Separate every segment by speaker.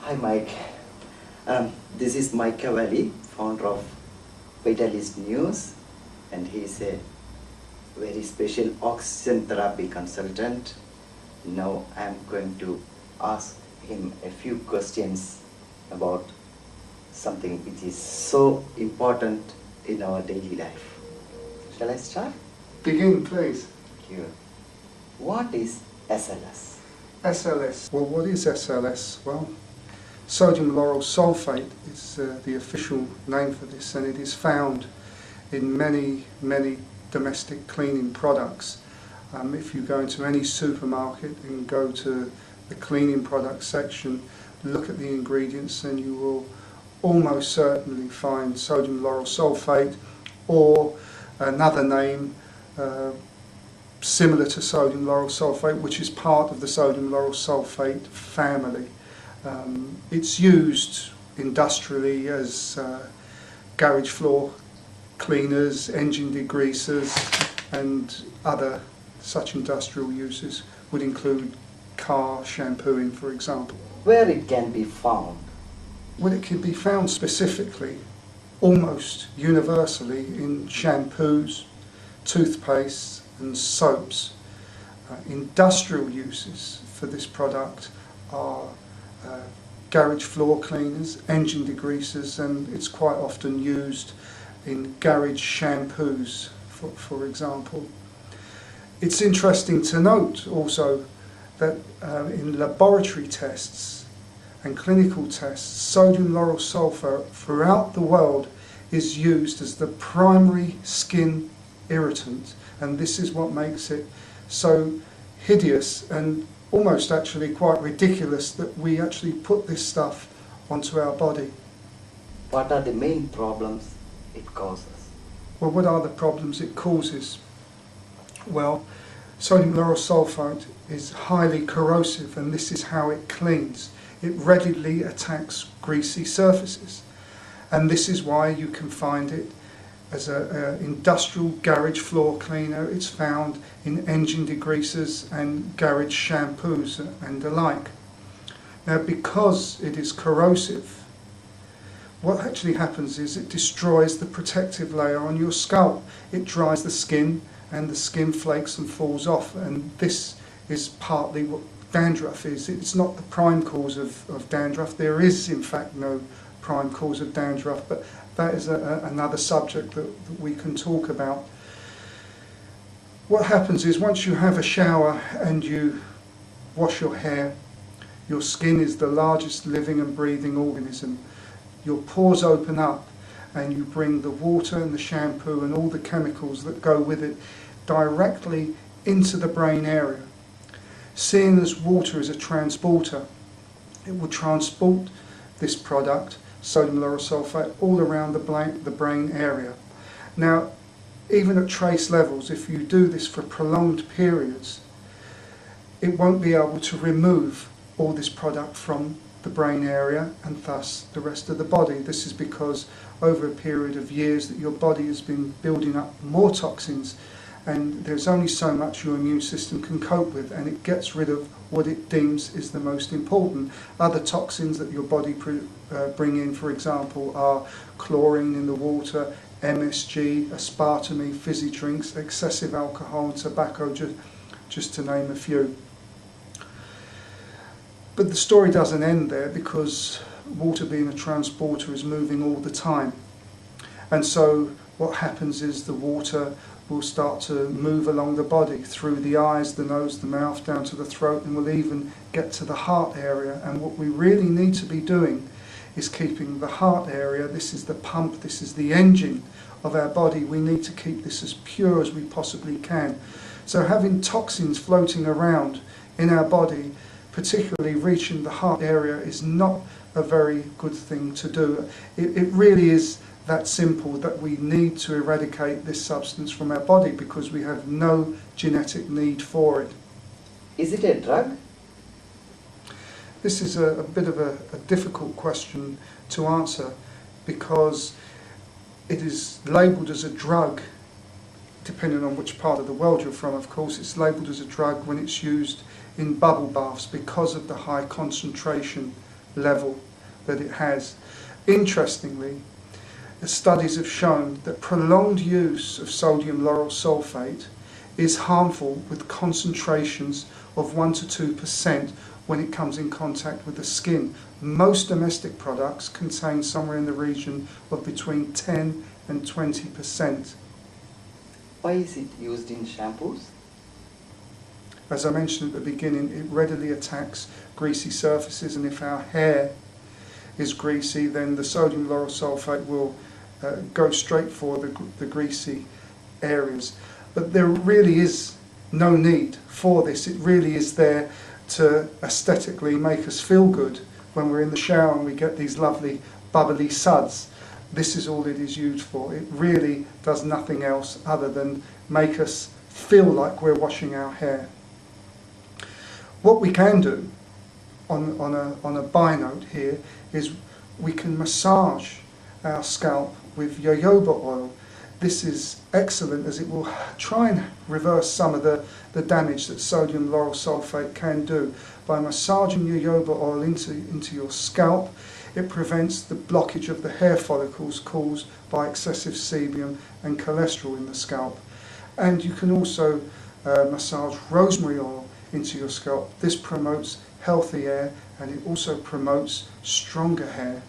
Speaker 1: Hi Mike, this is Mike Cavalli, founder of Vitalis News, and he's a very special oxygen therapy consultant. Now I'm going to ask him a few questions about something which is so important in our daily life. Shall I start?
Speaker 2: Begin, please.
Speaker 1: Thank you. What is SLS?
Speaker 2: SLS. Well, what is SLS? Well, sodium lauryl sulfate is the official name for this, and it is found in many domestic cleaning products. If you go into any supermarket and go to the cleaning products section, look at the ingredients, and you will almost certainly find sodium lauryl sulfate or another name similar to sodium lauryl sulfate, which is part of the sodium lauryl sulfate family. It's used industrially as garage floor cleaners, engine degreasers, and other such industrial uses would include car shampooing, for example.
Speaker 1: Where it can be found?
Speaker 2: Well, it can be found specifically, almost universally, in shampoos, toothpastes and soaps. Industrial uses for this product are garage floor cleaners, engine degreasers, and it's quite often used in garage shampoos, for example. It's interesting to note also that in laboratory tests and clinical tests, sodium lauryl sulfate throughout the world is used as the primary skin irritant, and this is what makes it so hideous and almost actually quite ridiculous that we actually put this stuff onto our body.
Speaker 1: What are the main problems it causes?
Speaker 2: Well, what are the problems it causes? Well, sodium lauryl sulfate is highly corrosive, and this is how it cleans. It readily attacks greasy surfaces, and this is why you can find it as an industrial garage floor cleaner. It's found in engine degreasers and garage shampoos and the like. Now, because it is corrosive, what actually happens is it destroys the protective layer on your scalp. It dries the skin, and the skin flakes and falls off, and this is partly what dandruff is. It's not the prime cause of dandruff. There is in fact no prime cause of dandruff, but that is another subject that we can talk about. What happens is once you have a shower and you wash your hair, your skin is the largest living and breathing organism. Your pores open up and you bring the water and the shampoo and all the chemicals that go with it directly into the brain area. Seeing as water is a transporter, it will transport this product, sodium lauryl sulfate, all around the brain area. Now, even at trace levels, if you do this for prolonged periods, it won't be able to remove all this product from the brain area and thus the rest of the body. This is because over a period of years that your body has been building up more toxins, and there's only so much your immune system can cope with, and it gets rid of what it deems is the most important. Other toxins that your body bring in, for example, are chlorine in the water, MSG, aspartame, fizzy drinks, excessive alcohol and tobacco, just to name a few. But the story doesn't end there, because water being a transporter is moving all the time. And so what happens is the water will start to move along the body, through the eyes, the nose, the mouth, down to the throat, and will even get to the heart area. And what we really need to be doing is keeping the heart area, this is the pump, this is the engine of our body, we need to keep this as pure as we possibly can. So having toxins floating around in our body, particularly reaching the heart area, is not a very good thing to do. It really is that simple, that we need to eradicate this substance from our body because we have no genetic need for it.
Speaker 1: Is it a drug?
Speaker 2: This is a bit of a difficult question to answer, because it is labelled as a drug, depending on which part of the world you're from. Of course, it's labelled as a drug when it's used in bubble baths because of the high concentration level that it has. Interestingly, the studies have shown that prolonged use of sodium lauryl sulfate is harmful with concentrations of 1 to 2% when it comes in contact with the skin. Most domestic products contain somewhere in the region of between 10 and 20%.
Speaker 1: Why is it used in shampoos?
Speaker 2: As I mentioned at the beginning, it readily attacks greasy surfaces, and if our hair is greasy, then the sodium lauryl sulfate will go straight for the greasy areas. But there really is no need for this. It really is there to aesthetically make us feel good when we're in the shower and we get these lovely bubbly suds. This is all it is used for. It really does nothing else other than make us feel like we're washing our hair. What we can do on a by note here is we can massage our scalp with jojoba oil. This is excellent as it will try and reverse some of the damage that sodium lauryl sulfate can do. By massaging jojoba oil into your scalp, it prevents the blockage of the hair follicles caused by excessive sebum and cholesterol in the scalp. And you can also massage rosemary oil into your scalp. This promotes healthy hair and it also promotes stronger hair.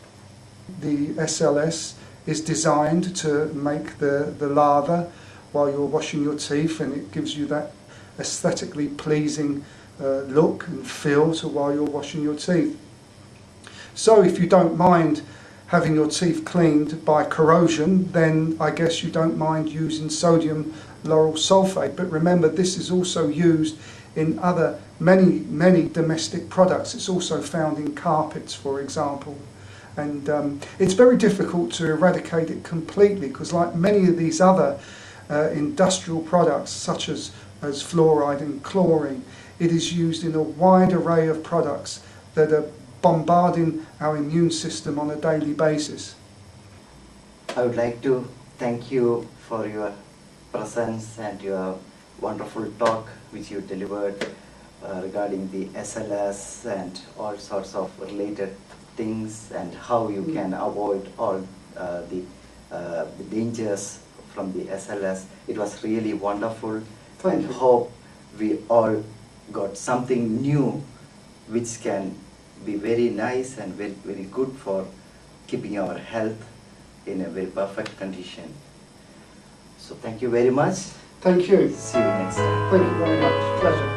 Speaker 2: The SLS is designed to make the lather while you're washing your teeth, and it gives you that aesthetically pleasing look and feel to while you're washing your teeth. So if you don't mind having your teeth cleaned by corrosion, then I guess you don't mind using sodium lauryl sulfate. But remember, this is also used in other many domestic products. It's also found in carpets, for example. And it's very difficult to eradicate it completely because, like many of these other industrial products such as fluoride and chlorine, it is used in a wide array of products that are bombarding our immune system on a daily basis.
Speaker 1: I would like to thank you for your presence and your wonderful talk which you delivered regarding the SLS and all sorts of related things and how you can avoid all the dangers from the SLS. It was really wonderful.
Speaker 2: Thank
Speaker 1: and
Speaker 2: you.
Speaker 1: Hope we all got something new which can be very nice and very, very good for keeping our health in a very perfect condition. So thank you very much.
Speaker 2: Thank you.
Speaker 1: See you next time.
Speaker 2: Thank you very much. Pleasure.